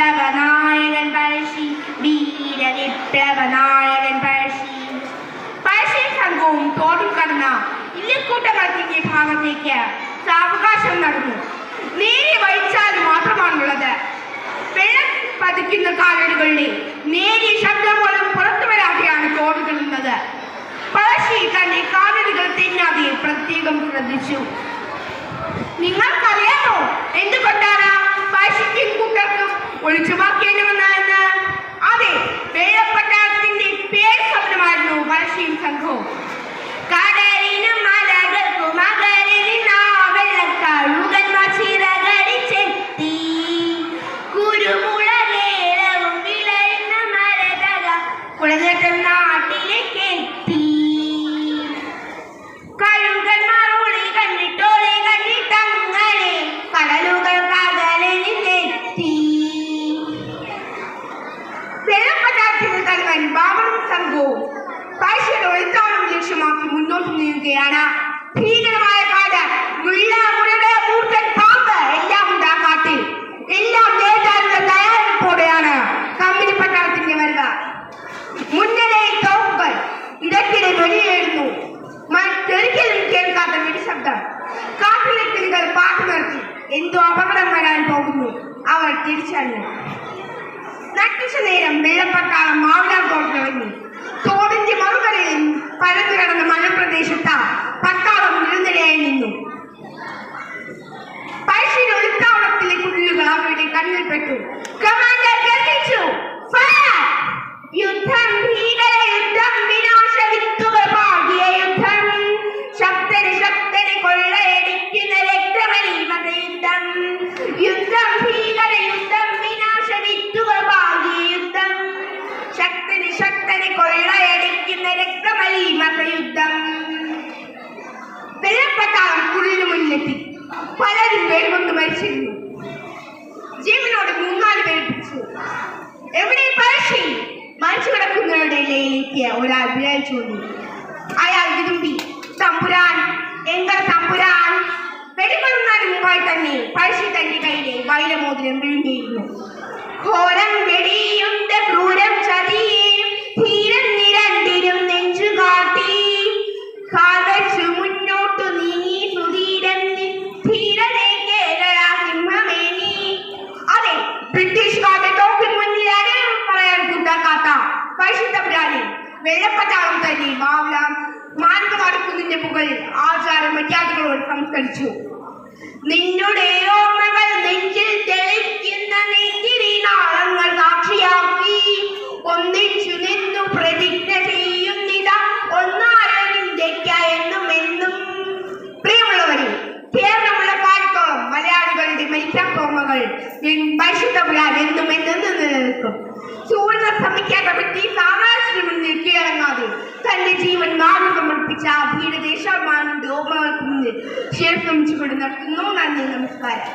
വിപ്ലവ നായകൻ പഴശ്ശി, വീര വിപ്ലവ നായകൻ പഴശ്ശി. പഴശ്ശി സംഘവും തോടും കടന്ന ഇല്ലിക്കൂട്ടത്തിന്റെ ഭാഗത്തേക്ക് സാവകാശം നടന്നു. നേരെ വഴിച്ചാൽ മാത്രമാണുള്ളത്. വെള്ളം പതിക്കുന്ന കാലടികളുടെ നേരിയ ശബ്ദം പോലും പുറത്തു വരാതെയാണ് തോട് തുള്ളുന്നത്. പഴശ്ശി തന്റെ കാലടികൾ തെന്നാതെ പ്രത്യേകം ശ്രദ്ധിച്ചു. നിങ്ങൾക്കറിയാമോ എന്തുകൊണ്ടാണ് പഴശ്ശിക്കും കൂട്ടർക്കും ഒളിച്ചുമാക്കേണ്ടി വന്നതെന്ന്? അതെ, വേഴപ്പട്ടാളത്തിന്റെ പേര് സ്വപ്നമായിരുന്നു പഴശ്ശിയും സംഘവും. കടലിനും മലകൾക്കും അകലിൽ നിന്നാ വെള്ളക്കാഴുകന്മാർ ചിറകടിച്ചെത്തി. കുരുമുളകേളവും വിളയുന്ന മരതക കുളഞ്ഞിട്ടും നാട്ടിലേക്ക് എത്തി. കഴുകന്മാർ ഒളി കണ്ടിട്ടോളി കണ്ടിട്ടങ്ങനെ കടലുകൾ കടലിൽ നിന്നെത്തി. വെള്ളപ്പട്ടാളത്തിന്റെ തലവൻ ബാബറും സംഘവും പഴശ്ശിയുടെ ഒളിത്താവളം ലക്ഷ്യമാക്കി മുന്നോട്ട് നീങ്ങുകയാണ്. ഭീകരമായ കാട്, മുള്ള, മുരട്, മൂർഖൻ, പാമ്പ് എല്ലാം ഉണ്ട് ആ കാട്ടിൽ. എല്ലാം നേരിടാനുള്ള തയ്യാറെടുപ്പോടെയാണ് കമ്പനി പട്ടാളത്തിന്റെ വരവ്. മുന്നിലെ തോക്കുകൾ, ഇടയ്ക്കിടെ വെളിയേറുന്നു. മറ്റൊരിക്കലും കേൾക്കാത്ത വെടിശബ്ദം. കാട്ടിലെ കിളികൾ പാട്ട് നിർത്തി. എന്തോ അപകടം വരാൻ പോകുന്നു അവർ തിരിച്ചറിഞ്ഞു. നട്ടുച്ച നേരം വെള്ളപ്പട്ടാളം മാവിലാർ തോട്ടിലിറങ്ങി. തോടിന്റെ മറുകരയിൽ പരന്നു കിടന്ന മലപ്രദേശത്ത് പട്ടാളം നിരനിരയായി നിന്നു. പഴശ്ശിയുടെ ഒളിത്താവളത്തിലെ കുടിലുകൾ അവരുടെ കണ്ണിൽപ്പെട്ടു. Commander ഗർജിച്ചു, fire! യുദ്ധം, ഭീകര യുദ്ധം, വിനാശ വിത്തുകൾ പാകിയ യുദ്ധം, ശക്തന് ശക്തനെ കൊള്ളയടിക്കുന്ന രക്തമലീമത യുദ്ധം. യുദ്ധം, ഭീകര യുദ്ധം, വിനാശ വിത്തുകൾ പാകിയ യുദ്ധം, ശക്തന് ശക്തനെ കൊള്ളയടിക്കുന്ന രക്തമലീമത യുദ്ധം. വെള്ളപ്പട്ടാളം കുളിനു മുന്നിലെത്തി. പലരും വേർകൊണ്ട് മരിച്ചിരുന്നു. ജീവനോട് 3-4 പേർ പിടിച്ചു. എവിടെ പഴശ്ശി? മരിച്ചു കിടക്കുന്നവരുടെ ഇലയിലേക്ക് ഒരാൾ വിചാരിച്ചുകൊണ്ടു. അയാൾ വിതുമ്പി, തമ്പുരാൻ, എങ്ക തമ്പുരാൻ. വെടികൊള്ളുന്നതിന് മുമ്പായി തന്നെ പഴശ്ശി തന്റെ കയ്യിലെ വൈരമോതിരം വിഴുങ്ങിയിരുന്നു. ഘോരം വെടിയുണ്ട് ക്രൂരം ചതിയും ധീരൻ നിരണ്ടിരും നെഞ്ചു കാട്ടി. കാൽ വെച്ചു മുന്നോട്ടു നീങ്ങി സുധീരൻ ധീരനെ കേരള സിംഹമേനി. അതെ, ബ്രിട്ടീഷുകാരുടെ തോക്കിന് മുന്നിൽ ആരെയും പറയാൻ കൂട്ടാക്കാത്ത പഴശ്ശി തമ്പുരാനെ വെള്ളപ്പട്ടാളം തന്നെ മാനന്തവാടിക്കുന്നിന്റെ മുകളിൽ ആചാര മര്യാദകളോട് സംസ്കരിച്ചു. നിന്നുടെ ഓർമ്മകൾ നെഞ്ചിൽ തെളിക്കുന്ന നെറ്റിരി നാളങ്ങൾ സാക്ഷിയാക്കി ഒന്നിച്ചു നിന്നു പ്രതിജ്ഞ ചെയ്യുന്നിത ഒന്നാരെന്നും എന്നും. പ്രിയമുള്ളവരെ, കേരളമുള്ള കാലത്തോളം മലയാളികളുടെ മരിക്കാത്തോർമ്മകൾ പഴശ്ശി തമ്പുരാൻ എന്നും നിലനിൽക്കും. സുവർണ ശ്രമിക്കാത്ത വ്യക്തി സാമ്രാജ്യത്തിന് മുന്നിൽ കീഴടങ്ങാതെ തന്റെ ജീവൻ നാട് സമർപ്പിച്ച ധീരദേശാഭിമാനിയുടെ ഓർമ്മകൾക്ക് മുന്നിൽ ശിരസ്സമിച്ചുകൊണ്ട് നടത്തുന്നു. നന്ദി, നമസ്കാരം.